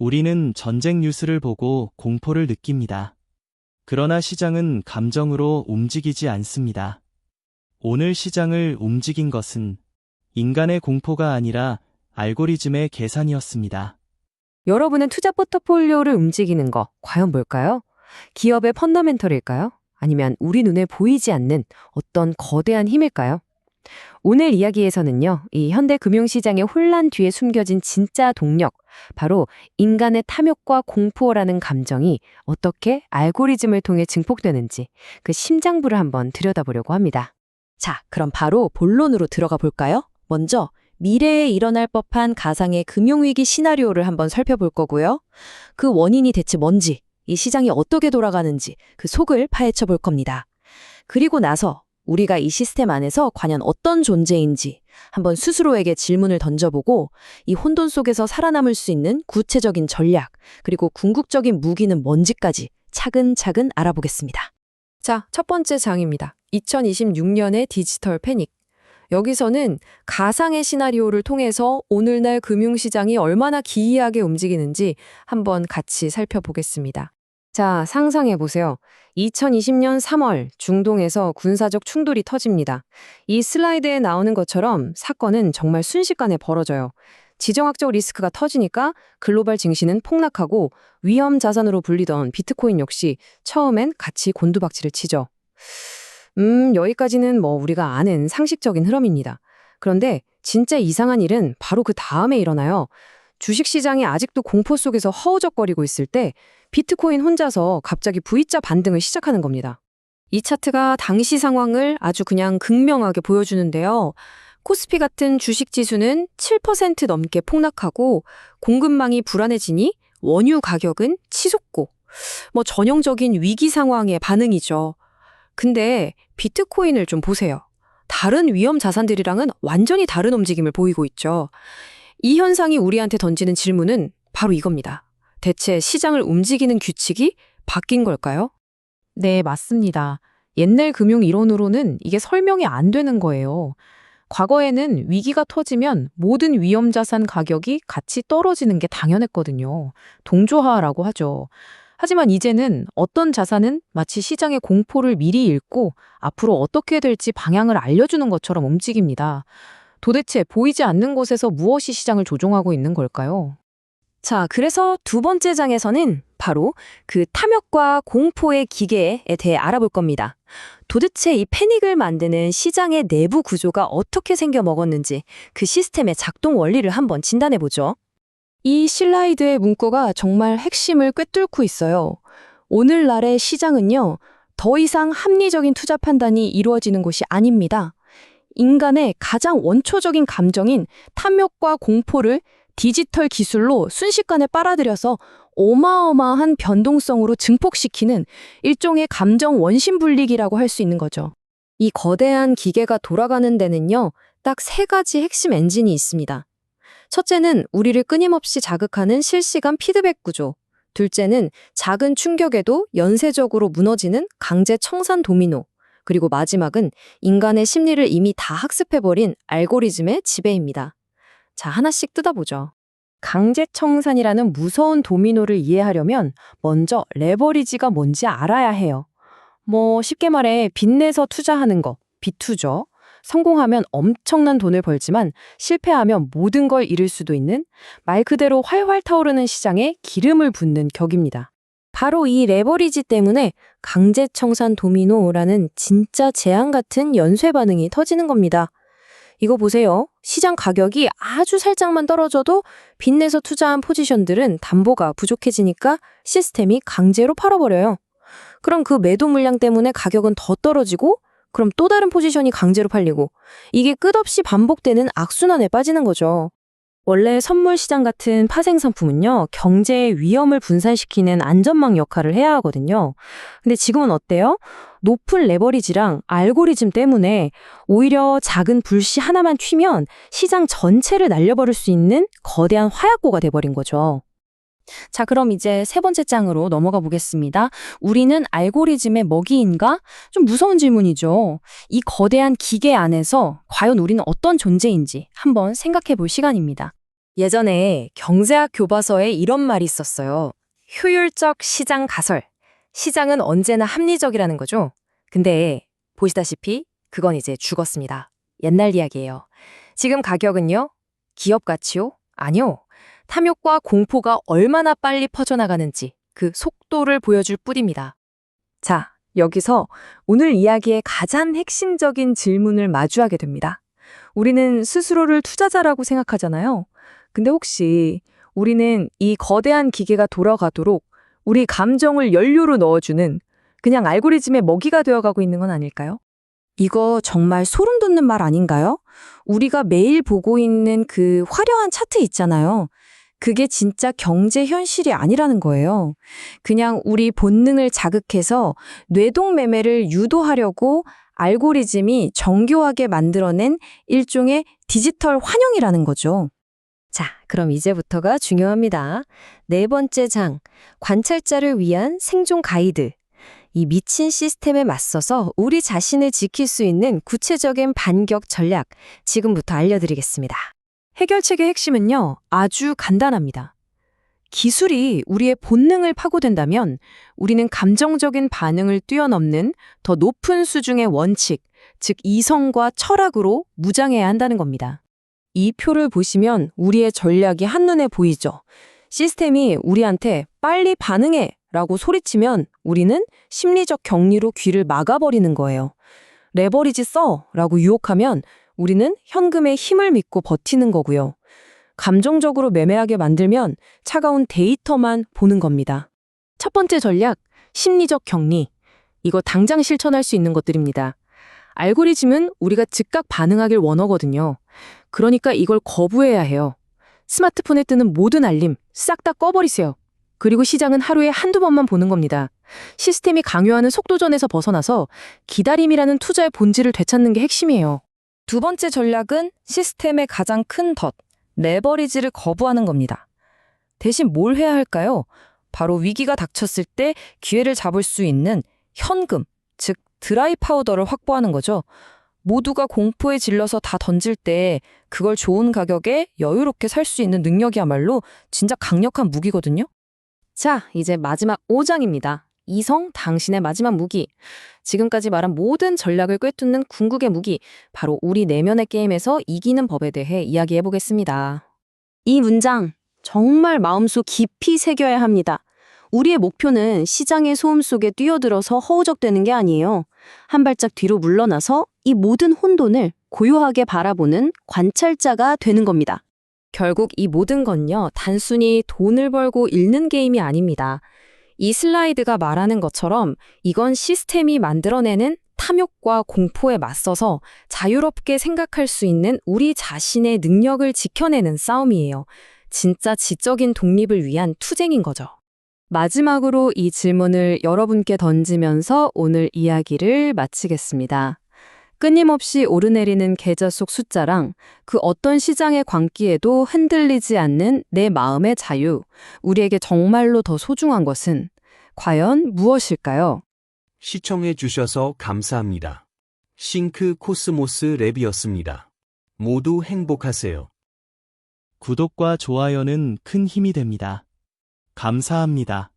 우리는 전쟁 뉴스를 보고 공포를 느낍니다. 그러나 시장은 감정으로 움직이지 않습니다. 오늘 시장을 움직인 것은 인간의 공포가 아니라 알고리즘의 계산이었습니다. 여러분은 투자 포트폴리오를 움직이는 거 과연 뭘까요? 기업의 펀더멘털일까요? 아니면 우리 눈에 보이지 않는 어떤 거대한 힘일까요? 오늘 이야기에서는요, 이 현대 금융시장의 혼란 뒤에 숨겨진 진짜 동력, 바로 인간의 탐욕과 공포라는 감정이 어떻게 알고리즘을 통해 증폭되는지 그 심장부를 한번 들여다보려고 합니다. 자, 그럼 바로 본론으로 들어가 볼까요? 먼저 미래에 일어날 법한 가상의 금융위기 시나리오를 한번 살펴볼 거고요. 그 원인이 대체 뭔지, 이 시장이 어떻게 돌아가는지 그 속을 파헤쳐 볼 겁니다. 그리고 나서 우리가 이 시스템 안에서 과연 어떤 존재인지 한번 스스로에게 질문을 던져보고 이 혼돈 속에서 살아남을 수 있는 구체적인 전략, 그리고 궁극적인 무기는 뭔지까지 차근차근 알아보겠습니다. 자, 첫 번째 장입니다. 2026년의 디지털 패닉. 여기서는 가상의 시나리오를 통해서 오늘날 금융시장이 얼마나 기이하게 움직이는지 한번 같이 살펴보겠습니다. 자, 상상해보세요. 2020년 3월 중동에서 군사적 충돌이 터집니다. 이 슬라이드에 나오는 것처럼 사건은 정말 순식간에 벌어져요. 지정학적 리스크가 터지니까 글로벌 증시는 폭락하고 위험 자산으로 불리던 비트코인 역시 처음엔 같이 곤두박질을 치죠. 여기까지는 우리가 아는 상식적인 흐름입니다. 그런데 진짜 이상한 일은 바로 그 다음에 일어나요. 주식시장이 아직도 공포 속에서 허우적거리고 있을 때 비트코인 혼자서 갑자기 V자 반등을 시작하는 겁니다. 이 차트가 당시 상황을 아주 그냥 극명하게 보여주는데요. 코스피 같은 주식 지수는 7% 넘게 폭락하고 공급망이 불안해지니 원유 가격은 치솟고 전형적인 위기 상황의 반응이죠. 근데 비트코인을 좀 보세요. 다른 위험 자산들이랑은 완전히 다른 움직임을 보이고 있죠. 이 현상이 우리한테 던지는 질문은 바로 이겁니다. 대체 시장을 움직이는 규칙이 바뀐 걸까요? 네, 맞습니다. 옛날 금융 이론으로는 이게 설명이 안 되는 거예요. 과거에는 위기가 터지면 모든 위험 자산 가격이 같이 떨어지는 게 당연했거든요. 동조화라고 하죠. 하지만 이제는 어떤 자산은 마치 시장의 공포를 미리 읽고 앞으로 어떻게 될지 방향을 알려주는 것처럼 움직입니다. 도대체 보이지 않는 곳에서 무엇이 시장을 조종하고 있는 걸까요? 자, 그래서 두 번째 장에서는 바로 그 탐욕과 공포의 기계에 대해 알아볼 겁니다. 도대체 이 패닉을 만드는 시장의 내부 구조가 어떻게 생겨 먹었는지 그 시스템의 작동 원리를 한번 진단해보죠. 이 슬라이드의 문구가 정말 핵심을 꿰뚫고 있어요. 오늘날의 시장은요, 더 이상 합리적인 투자 판단이 이루어지는 곳이 아닙니다. 인간의 가장 원초적인 감정인 탐욕과 공포를 디지털 기술로 순식간에 빨아들여서 어마어마한 변동성으로 증폭시키는 일종의 감정 원심 분리기라고 할 수 있는 거죠. 이 거대한 기계가 돌아가는 데는요, 딱 세 가지 핵심 엔진이 있습니다. 첫째는 우리를 끊임없이 자극하는 실시간 피드백 구조. 둘째는 작은 충격에도 연쇄적으로 무너지는 강제 청산 도미노. 그리고 마지막은 인간의 심리를 이미 다 학습해버린 알고리즘의 지배입니다. 자, 하나씩 뜯어보죠. 강제 청산이라는 무서운 도미노를 이해하려면 먼저 레버리지가 뭔지 알아야 해요. 쉽게 말해 빚내서 투자하는 거, 빚투죠. 성공하면 엄청난 돈을 벌지만 실패하면 모든 걸 잃을 수도 있는 말 그대로 활활 타오르는 시장에 기름을 붓는 격입니다. 바로 이 레버리지 때문에 강제 청산 도미노라는 진짜 재앙 같은 연쇄 반응이 터지는 겁니다. 이거 보세요. 시장 가격이 아주 살짝만 떨어져도 빚내서 투자한 포지션들은 담보가 부족해지니까 시스템이 강제로 팔아버려요. 그럼 그 매도 물량 때문에 가격은 더 떨어지고 그럼 또 다른 포지션이 강제로 팔리고 이게 끝없이 반복되는 악순환에 빠지는 거죠. 원래 선물 시장 같은 파생 상품은요, 경제의 위험을 분산시키는 안전망 역할을 해야 하거든요. 근데 지금은 어때요? 높은 레버리지랑 알고리즘 때문에 오히려 작은 불씨 하나만 튀면 시장 전체를 날려버릴 수 있는 거대한 화약고가 돼버린 거죠. 자, 그럼 이제 세 번째 장으로 넘어가 보겠습니다. 우리는 알고리즘의 먹이인가? 좀 무서운 질문이죠. 이 거대한 기계 안에서 과연 우리는 어떤 존재인지 한번 생각해 볼 시간입니다. 예전에 경제학 교과서에 이런 말이 있었어요. 효율적 시장 가설. 시장은 언제나 합리적이라는 거죠. 근데 보시다시피 그건 이제 죽었습니다. 옛날 이야기예요. 지금 가격은요? 기업 가치요? 아니요. 탐욕과 공포가 얼마나 빨리 퍼져나가는지 그 속도를 보여줄 뿐입니다. 자, 여기서 오늘 이야기의 가장 핵심적인 질문을 마주하게 됩니다. 우리는 스스로를 투자자라고 생각하잖아요. 근데 혹시 우리는 이 거대한 기계가 돌아가도록 우리 감정을 연료로 넣어주는 그냥 알고리즘의 먹이가 되어가고 있는 건 아닐까요? 이거 정말 소름 돋는 말 아닌가요? 우리가 매일 보고 있는 그 화려한 차트 있잖아요. 그게 진짜 경제 현실이 아니라는 거예요. 그냥 우리 본능을 자극해서 뇌동매매를 유도하려고 알고리즘이 정교하게 만들어낸 일종의 디지털 환영이라는 거죠. 자, 그럼 이제부터가 중요합니다. 네 번째 장, 관찰자를 위한 생존 가이드. 이 미친 시스템에 맞서서 우리 자신을 지킬 수 있는 구체적인 반격 전략, 지금부터 알려드리겠습니다. 해결책의 핵심은요, 아주 간단합니다. 기술이 우리의 본능을 파고든다면 우리는 감정적인 반응을 뛰어넘는 더 높은 수준의 원칙, 즉 이성과 철학으로 무장해야 한다는 겁니다. 이 표를 보시면 우리의 전략이 한눈에 보이죠. 시스템이 우리한테 빨리 반응해 라고 소리치면 우리는 심리적 격리로 귀를 막아버리는 거예요. 레버리지 써 라고 유혹하면 우리는 현금의 힘을 믿고 버티는 거고요. 감정적으로 매매하게 만들면 차가운 데이터만 보는 겁니다. 첫 번째 전략, 심리적 격리. 이거 당장 실천할 수 있는 것들입니다. 알고리즘은 우리가 즉각 반응하길 원하거든요. 그러니까 이걸 거부해야 해요. 스마트폰에 뜨는 모든 알림 싹 다 꺼버리세요. 그리고 시장은 하루에 한두 번만 보는 겁니다. 시스템이 강요하는 속도전에서 벗어나서 기다림이라는 투자의 본질을 되찾는 게 핵심이에요. 두 번째 전략은 시스템의 가장 큰 덫, 레버리지를 거부하는 겁니다. 대신 뭘 해야 할까요? 바로 위기가 닥쳤을 때 기회를 잡을 수 있는 현금, 즉 드라이 파우더를 확보하는 거죠. 모두가 공포에 질려서 다 던질 때 그걸 좋은 가격에 여유롭게 살 수 있는 능력이야말로 진짜 강력한 무기거든요. 자, 이제 마지막 5장입니다. 이성, 당신의 마지막 무기. 지금까지 말한 모든 전략을 꿰뚫는 궁극의 무기, 바로 우리 내면의 게임에서 이기는 법에 대해 이야기해 보겠습니다. 이 문장, 정말 마음속 깊이 새겨야 합니다. 우리의 목표는 시장의 소음 속에 뛰어들어서 허우적대는 게 아니에요. 한 발짝 뒤로 물러나서 이 모든 혼돈을 고요하게 바라보는 관찰자가 되는 겁니다. 결국 이 모든 건요, 단순히 돈을 벌고 잃는 게임이 아닙니다. 이 슬라이드가 말하는 것처럼 이건 시스템이 만들어내는 탐욕과 공포에 맞서서 자유롭게 생각할 수 있는 우리 자신의 능력을 지켜내는 싸움이에요. 진짜 지적인 독립을 위한 투쟁인 거죠. 마지막으로 이 질문을 여러분께 던지면서 오늘 이야기를 마치겠습니다. 끊임없이 오르내리는 계좌 속 숫자랑 그 어떤 시장의 광기에도 흔들리지 않는 내 마음의 자유, 우리에게 정말로 더 소중한 것은 과연 무엇일까요? 시청해 주셔서 감사합니다. 싱크 코스모스 랩이었습니다. 모두 행복하세요. 구독과 좋아요는 큰 힘이 됩니다. 감사합니다.